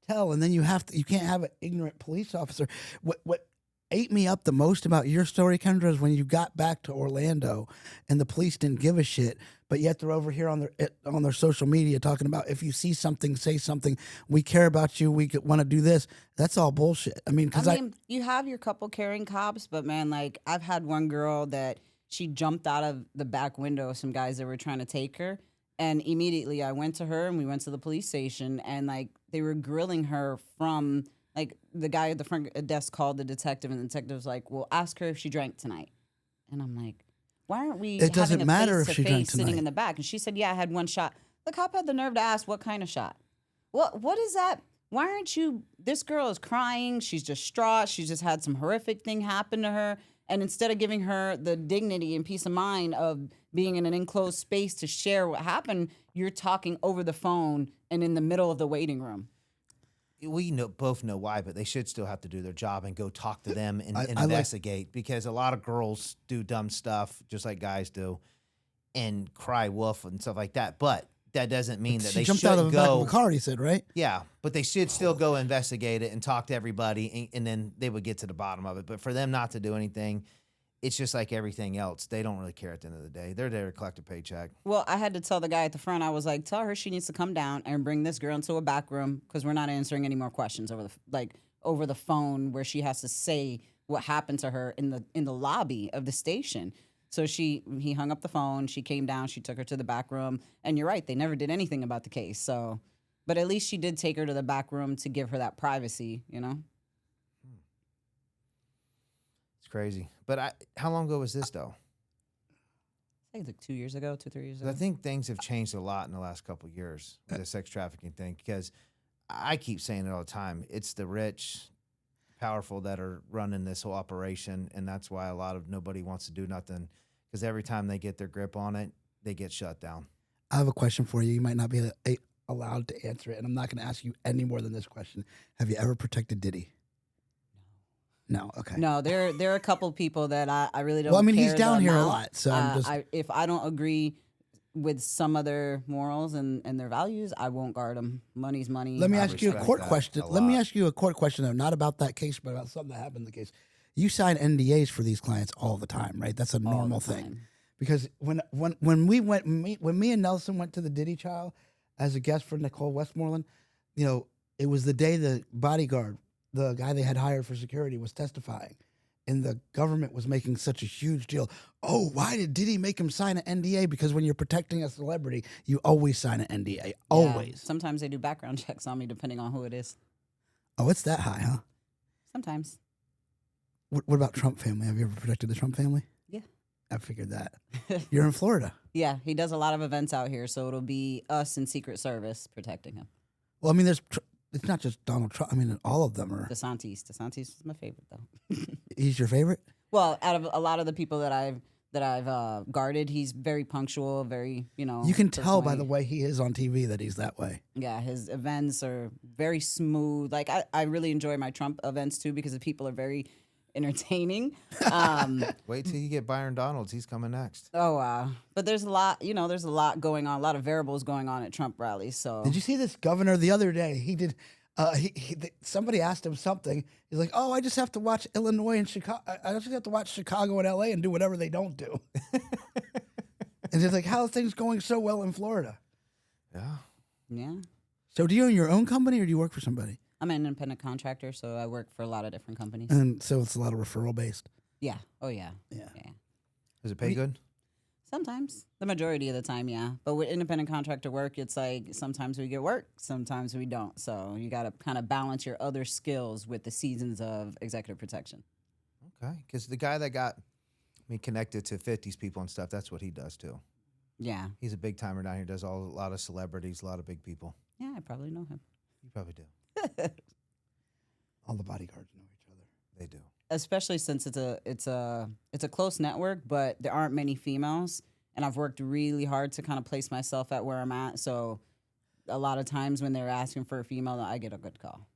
tell, and then you can't have an ignorant police officer. What ate me up the most about your story, Kendra, is when you got back to Orlando and the police didn't give a shit, but yet they're over here on their social media talking about if you see something, say something. We care about you. We want to do this. That's all bullshit. I mean, you have your couple carrying cops, but man, like I've had one girl that she jumped out of the back window of some guys that were trying to take her. And immediately I went to her and we went to the police station and like they were grilling her from like the guy at the front desk called the detective and the detective was like, well, ask her if she drank tonight. And I'm like, why aren't we it doesn't having a matter if she drank face-to-face sitting tonight. in the back? And she said, yeah, I had one shot. The cop had the nerve to ask what kind of shot. What is that? Why aren't you, this girl is crying. She's distraught. She's just had some horrific thing happen to her. And instead of giving her the dignity and peace of mind of being in an enclosed space to share what happened, you're talking over the phone and in the middle of the waiting room. We both know why, but they should still have to do their job and go talk to them and investigate because a lot of girls do dumb stuff just like guys do and cry wolf and stuff like that. But that doesn't mean that they jumped shouldn't out of the back of a car, he said, right? Yeah, but they should still go investigate it and talk to everybody, and then they would get to the bottom of it. But for them not to do anything, it's just like everything else. They don't really care at the end of the day. They're there to collect a paycheck. Well, I had to tell the guy at the front, I was like, tell her she needs to come down and bring this girl into a back room because we're not answering any more questions over the phone where she has to say what happened to her in the lobby of the station. So he hung up the phone. She came down. She took her to the back room. And you're right. They never did anything about the case. So, but at least she did take her to the back room to give her that privacy, you know? It's crazy. But how long ago was this, though? I think like 2 years ago, 3 years ago. I think things have changed a lot in the last couple of years with the sex trafficking thing because I keep saying it all the time. It's the rich, powerful that are running this whole operation, and that's why nobody wants to do nothing because every time they get their grip on it, they get shut down. I have a question for you. You might not be allowed to answer it, and I'm not going to ask you any more than this question. Have you ever protected Diddy? No. Okay. No, there are a couple people that I really don't. Well, I mean, he's care down the here a amount. lot, so I'm just. If I don't agree with some of their morals and their values, I won't guard them. Money's money. Let me I ask you a respect court that question. a Let me lot. ask you a court question, though, not about that case, but about something that happened in the case. You sign NDAs for these clients all the time, right? That's a normal thing. Because when me and Nelson went to the Diddy trial as a guest for Nicole Westmoreland, you know, it was the day the bodyguard, the guy they had hired for security, was testifying. And the government was making such a huge deal. Oh, why did Diddy make him sign an NDA? Because when you're protecting a celebrity, you always sign an NDA. Always. Yeah, sometimes they do background checks on me depending on who it is. Oh, it's that high, huh? Sometimes. What about Trump family? Have you ever protected the Trump family? Yeah. I figured that. You're in Florida. Yeah, he does a lot of events out here, so it'll be us and Secret Service protecting him. Well, I mean, it's not just Donald Trump. I mean, all of them are. DeSantis is my favorite though. He's your favorite? Well, out of a lot of the people that I've guarded, he's very punctual, very, you know. You can tell by personally- the way he is on TV that he's that way. Yeah, his events are very smooth. Like I really enjoy my Trump events too because the people are very entertaining. Wait till you get Byron Donalds. He's coming next. Oh wow! But there's a lot, you know. There's a lot going on, a lot of variables going on at Trump rallies. So Did you see this governor the other day? He did. Somebody asked him something. He's like, "Oh, I just have to watch Illinois and Chicago. I just have to watch Chicago and LA and do whatever they don't do." And he's like, "How are things going so well in Florida?" Yeah. yeah, So, do you own your own company or do you work for somebody? I'm an independent contractor, so I work for a lot of different companies. And so it's a lot of referral based. Yeah. Oh yeah. Yeah. Does it pay good? Sometimes, the majority of the time, yeah. But with independent contractor work, it's like sometimes we get work, sometimes we don't. So you got to kind of balance your other skills with the seasons of executive protection. Okay. Because the guy that got me connected to 50s people and stuff, that's what he does too. Yeah. He's a big timer down here, does a lot of celebrities, a lot of big people. Yeah, I probably know him. You probably do. All the bodyguards know each other. They do. Especially since it's a close network, but there aren't many females, and I've worked really hard to kind of place myself at where I'm at. So a lot of times when they're asking for a female, I get a good call.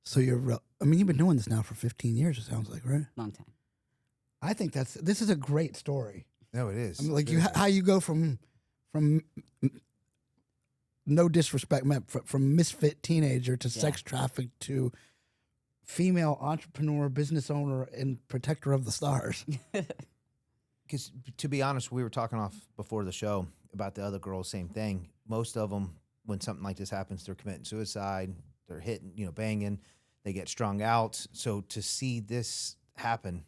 So you've been doing this now for 15 years, it sounds like, right? Long time. I think this is a great story. No, it is. I mean, like It is. how you go from no disrespect meant from misfit teenager to sex trafficked to female entrepreneur, business owner, and protector of the stars. Because to be honest, we were talking off before the show about the other girls, same thing. Most of them, when something like this happens, they're committing suicide, they're hitting, banging, they get strung out. So to see this happen,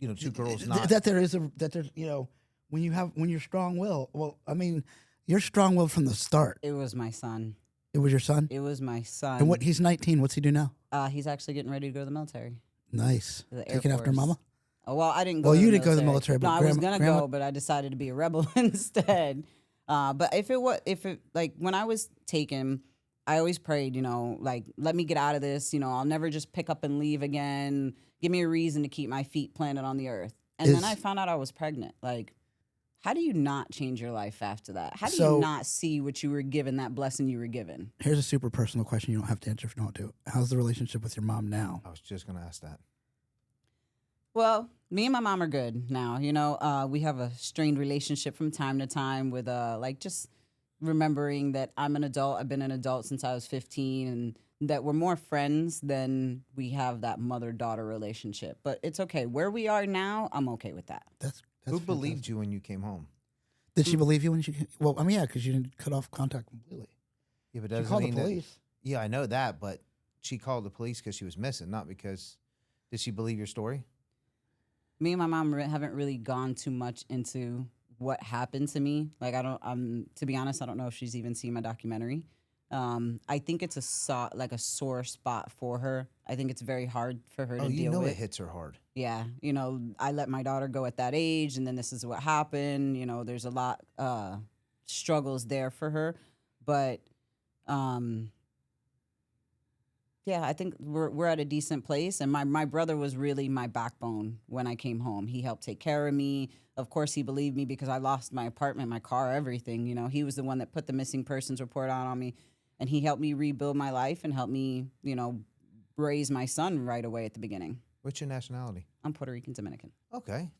two girls not. That there's, when you're strong-willed. Well, I mean, you're strong-willed from the start. It was my son. It was your son? It was my son. And he's 19. What's he do now? He's actually getting ready to go to the military. Nice. To the Air Taking after Force. mama? Oh, well, I didn't go. Well, to you the didn't go to the military. military, but no, I was gonna grandma- go, but I decided to be a rebel instead. But if it like when I was taken, I always prayed, like let me get out of this. I'll never just pick up and leave again. Give me a reason to keep my feet planted on the earth. And then I found out I was pregnant. Like, how do you not change your life after that? How do you not see what you were given, that blessing you were given? Here's a super personal question. You don't have to answer if you don't want to. How's the relationship with your mom now? I was just going to ask that. Well, me and my mom are good now. We have a strained relationship from time to time with just remembering that I'm an adult. I've been an adult since I was 15, and that we're more friends than we have that mother-daughter relationship. But it's okay. Where we are now, I'm okay with that. That's Who believed you when you came home? Did she believe you when she came? Well, I mean, yeah, because you didn't cut off contact completely. Yeah, but She doesn't called the mean that. police. Yeah, I know that, but she called the police because she was missing, not because. Did she believe your story? Me and my mom haven't really gone too much into what happened to me. Like, to be honest, I don't know if she's even seen my documentary. I think it's a sore spot for her. I think it's very hard for her to deal with. It hits her hard. Yeah, I let my daughter go at that age, and then this is what happened. There's a lot struggles there for her, but yeah, I think we're at a decent place. And my brother was really my backbone when I came home. He helped take care of me. Of course, he believed me because I lost my apartment, my car, everything. He was the one that put the missing persons report out on me, and he helped me rebuild my life and helped me, raise my son right away at the beginning. What's your nationality? I'm Puerto Rican Dominican. Okay.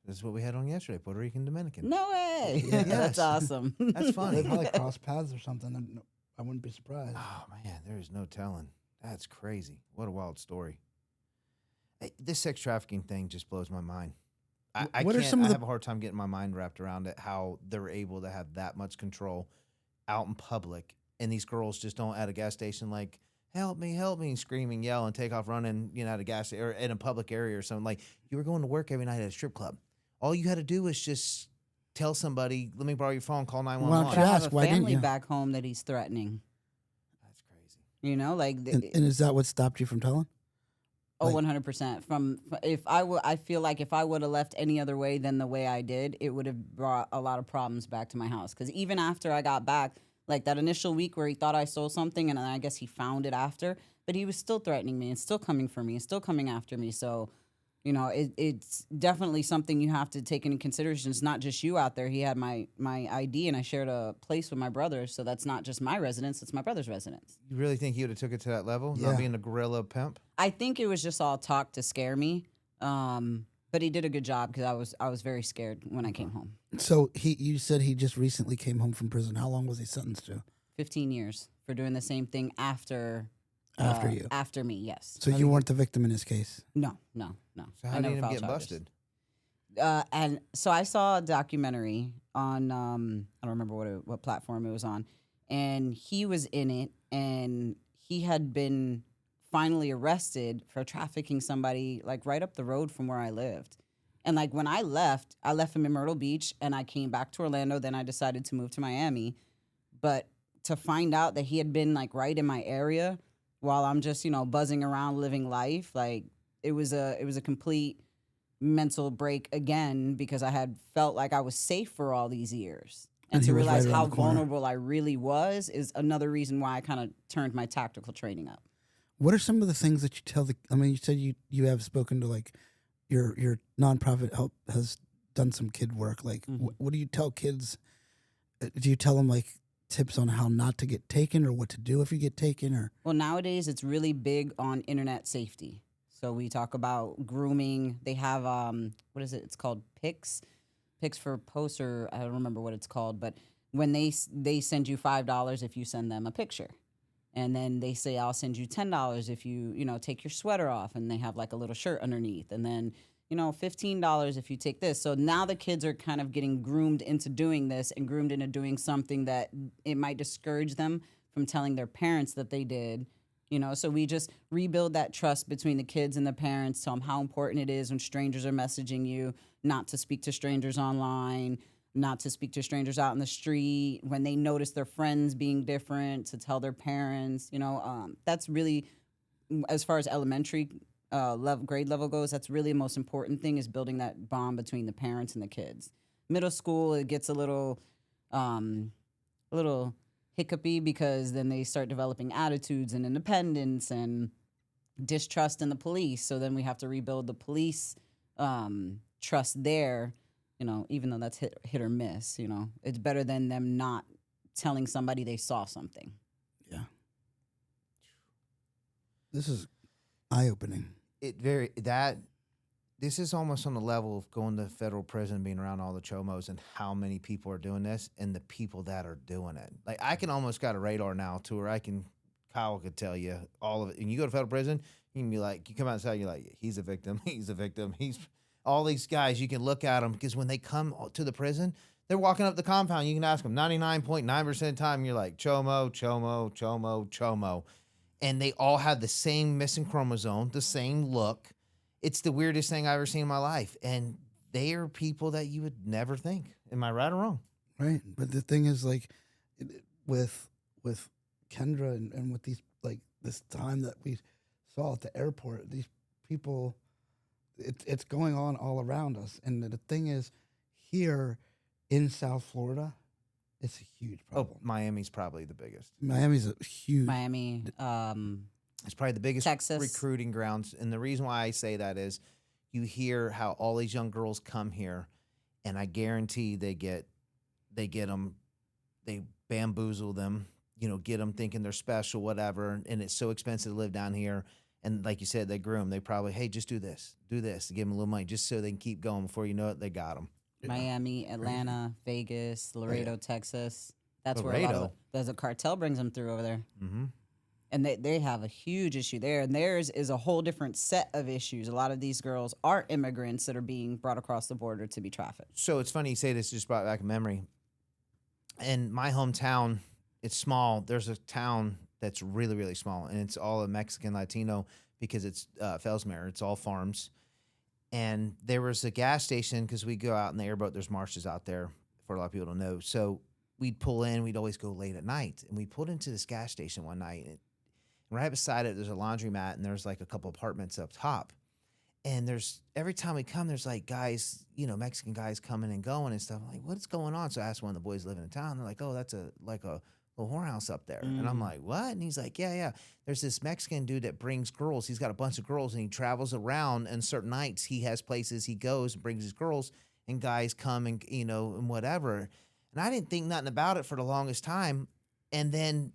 This is what we had on yesterday, Puerto Rican Dominican. No way. Yes. That's awesome. That's They funny. probably cross paths or something. I wouldn't be surprised. Oh, man, there is no telling. That's crazy. What a wild story. Hey, this sex trafficking thing just blows my mind. I have a hard time getting my mind wrapped around it, how they're able to have that much control out in public, and these girls just don't at a gas station like, help me, and screaming, yell, and take off running, at a gas or in a public area or something. Like, you were going to work every night at a strip club. All you had to do was just tell somebody, let me borrow your phone, call 911. Well, I have ask, a why didn't family you? back home that he's threatening. That's crazy. And is that what stopped you from telling? Oh, 100%. I feel like if I would have left any other way than the way I did, it would have brought a lot of problems back to my house. Because even after I got back, like that initial week where he thought I stole something, and then I guess he found it after, but he was still threatening me and still coming for me and still coming after me. So, it's definitely something you have to take into consideration. It's not just you out there. He had my ID, and I shared a place with my brother, so that's not just my residence; it's my brother's residence. You really think he would have took it to that level, Yeah. not being a gorilla pimp? I think it was just all talk to scare me, but he did a good job because I was very scared when I came home. So you said he just recently came home from prison. How long was he sentenced to? 15 years for doing the same thing after You. After me, yes. So you weren't the victim in his case. No. So how I did never he filed get charges. busted? And so I saw a documentary on I don't remember what platform it was on, and he was in it, and he had been finally arrested for trafficking somebody like right up the road from where I lived. And like when I left him in Myrtle Beach, and I came back to Orlando. Then I decided to move to Miami, but to find out that he had been like right in my area while I'm just buzzing around living life, like it was a complete mental break again, because I had felt like I was safe for all these years. And he to was realize right around how the corner. vulnerable I really was is another reason why I kind of turned my tactical training up. What are some of the things that you tell you said you have spoken to like your nonprofit help has done some kid work. Like what do you tell kids? Do you tell them like tips on how not to get taken or what to do if you get taken? Or Well, nowadays it's really big on internet safety. So we talk about grooming. They have what is it? It's called Pics for posts, or I don't remember what it's called. But when they send you $5 if you send them a picture, And then they say, I'll send you $10 if you, take your sweater off. And they have like a little shirt underneath. And then, $15 if you take this. So now the kids are kind of getting groomed into doing this and groomed into doing something that it might discourage them from telling their parents that they did. So we just rebuild that trust between the kids and the parents, tell them how important it is when strangers are messaging you, not to speak to strangers online, not to speak to strangers out in the street, when they notice their friends being different, to tell their parents. That's really, as far as elementary grade level goes, that's really the most important thing, is building that bond between the parents and the kids. Middle school, it gets a little hiccupy, because then they start developing attitudes and independence and distrust in the police. So then we have to rebuild the police trust there, even though that's hit or miss. It's better than them not telling somebody they saw something. Yeah. This is eye-opening. This is almost on the level of going to federal prison, being around all the chomos, and how many people are doing this, and the people that are doing it. Like, I can almost got a radar now to where Kyle could tell you all of it. And you go to federal prison, you can be like, you come outside, you're like, he's a victim, he's a victim, he's all these guys. You can look at them, because when they come to the prison, they're walking up the compound. You can ask them 99.9% of the time, you're like, chomo, chomo, chomo, chomo. And they all have the same missing chromosome, the same look. It's the weirdest thing I've ever seen in my life. And they are people that you would never think. Am I right or wrong? Right. But the thing is, like, with Kendra and with these, like, this time that we saw at the airport, these people, it's going on all around us. And the thing is, here in South Florida, it's a huge problem. Oh, Miami's probably the biggest. Miami's a huge. Miami, It's probably the biggest Texas. recruiting grounds. And the reason why I say that is, you hear how all these young girls come here, and I guarantee they get them, they bamboozle them, get them thinking they're special, whatever. And it's so expensive to live down here. And like you said, they groom. They probably, hey, just do this, to give them a little money, just so they can keep going. Before you know it, they got them. Miami, Atlanta, Vegas, Laredo, Texas. That's where Laredo. There's a cartel brings them through over there. Mm-hmm. And they have a huge issue there. And theirs is a whole different set of issues. A lot of these girls are immigrants that are being brought across the border to be trafficked. So it's funny you say this, just brought back a memory. In my hometown, it's small. There's a town that's really, really small, and it's all a Mexican Latino, because it's Fellsmere. It's all farms. And there was a gas station, because we go out in the airboat. There's marshes out there, for a lot of people to know. So we'd pull in. We'd always go late at night. And we pulled into this gas station one night. And right beside it, there's a laundromat, and there's like a couple apartments up top. And every time we come, there's like guys, Mexican guys coming and going and stuff. I'm like, what's going on? So I asked one of the boys living in town. They're like, oh, that's a little whorehouse up there. And I'm like, what? And he's like, yeah. There's this Mexican dude that brings girls. He's got a bunch of girls, and he travels around, and certain nights he has places he goes and brings his girls, and guys come and, and whatever. And I didn't think nothing about it for the longest time. And then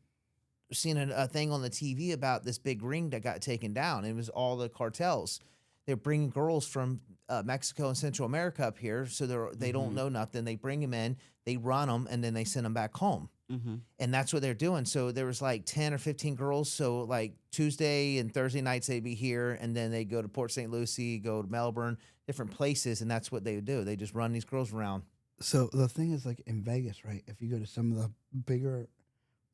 seen a thing on the TV about this big ring that got taken down. It was all the cartels. They're bringing girls from Mexico and Central America up here, so they don't know nothing. They bring them in, they run them, and then they send them back home. Mm-hmm. And that's what they're doing. So there was like 10 or 15 girls. So like Tuesday and Thursday nights they'd be here, and then they go to Port St. Lucie, go to Melbourne, different places, and that's what they would do. They just run these girls around. So the thing is, like, in Vegas, right? If you go to some of the bigger,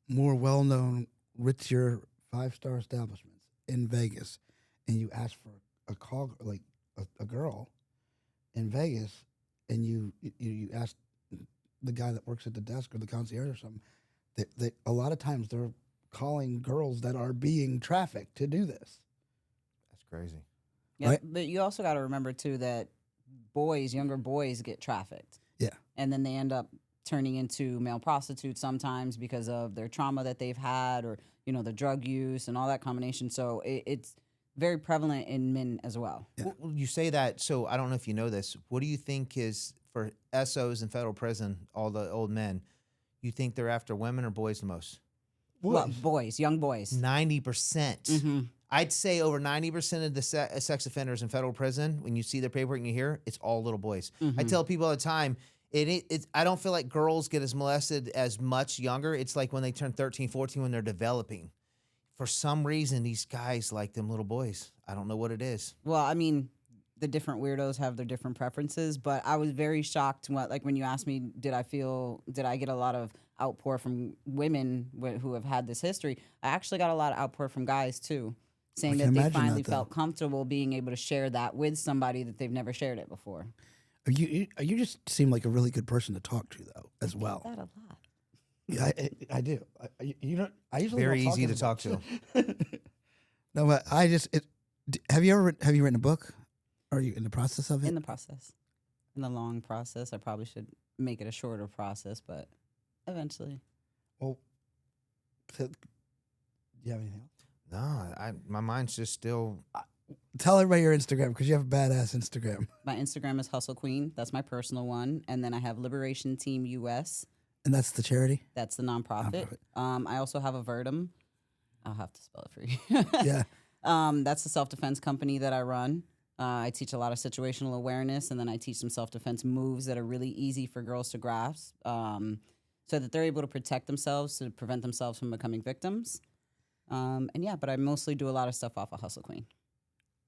more well-known, richer 5-star establishments in Vegas, and you ask for a call, like a girl in Vegas, and you ask the guy that works at the desk or the concierge or something, they a lot of times they're calling girls that are being trafficked to do this. That's crazy. Yeah, Right. but you also got to remember too that younger boys get trafficked. Yeah. And then they end up turning into male prostitutes sometimes because of their trauma that they've had, or the drug use and all that combination. So it's very prevalent in men as well. Yeah. Well, you say that, so I don't know if you know this. What do you think is, for SOs in federal prison, all the old men, you think they're after women or boys the most? Well, boys, young boys. 90%. Mm-hmm. I'd say over 90% of the sex offenders in federal prison, when you see their paperwork and you hear, it's all little boys. Mm-hmm. I tell people all the time, I don't feel like girls get as molested as much younger. It's like when they turn 13, 14, when they're developing. for some reason, these guys like them little boys. I don't know what it is. Well, I mean, the different weirdos have their different preferences, but I was very shocked when you asked me, did I get a lot of outpour from women who have had this history? I actually got a lot of outpour from guys too, saying that they finally felt comfortable being able to share that with somebody that they've never shared it before. You just seem like a really good person to talk to, though, as well. I get that a lot. Yeah, I do. I usually Very don't easy to talk to. No, but have you written a book? Are you in the process of it? In the process, in the long process. I probably should make it a shorter process, but eventually. Well, do you have anything else? No, my mind's just still. Tell everybody your Instagram because you have a badass Instagram. My Instagram is Hustle Queen. That's my personal one, and then I have Liberation Team US. And that's the charity? That's the nonprofit. I also have Avert Em. I'll have to spell it for you. Yeah. That's the self-defense company that I run. I teach a lot of situational awareness, and then I teach some self-defense moves that are really easy for girls to grasp so that they're able to protect themselves, to prevent themselves from becoming victims. But I mostly do a lot of stuff off of Hustle Queen.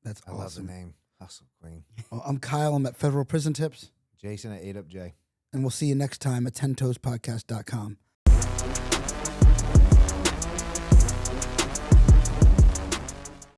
That's awesome. I love the name. Hustle Queen. Well, I'm Kyle. I'm at Federal Prison Tips. Jason at 8UpJ. And we'll see you next time at 10toespodcast.com.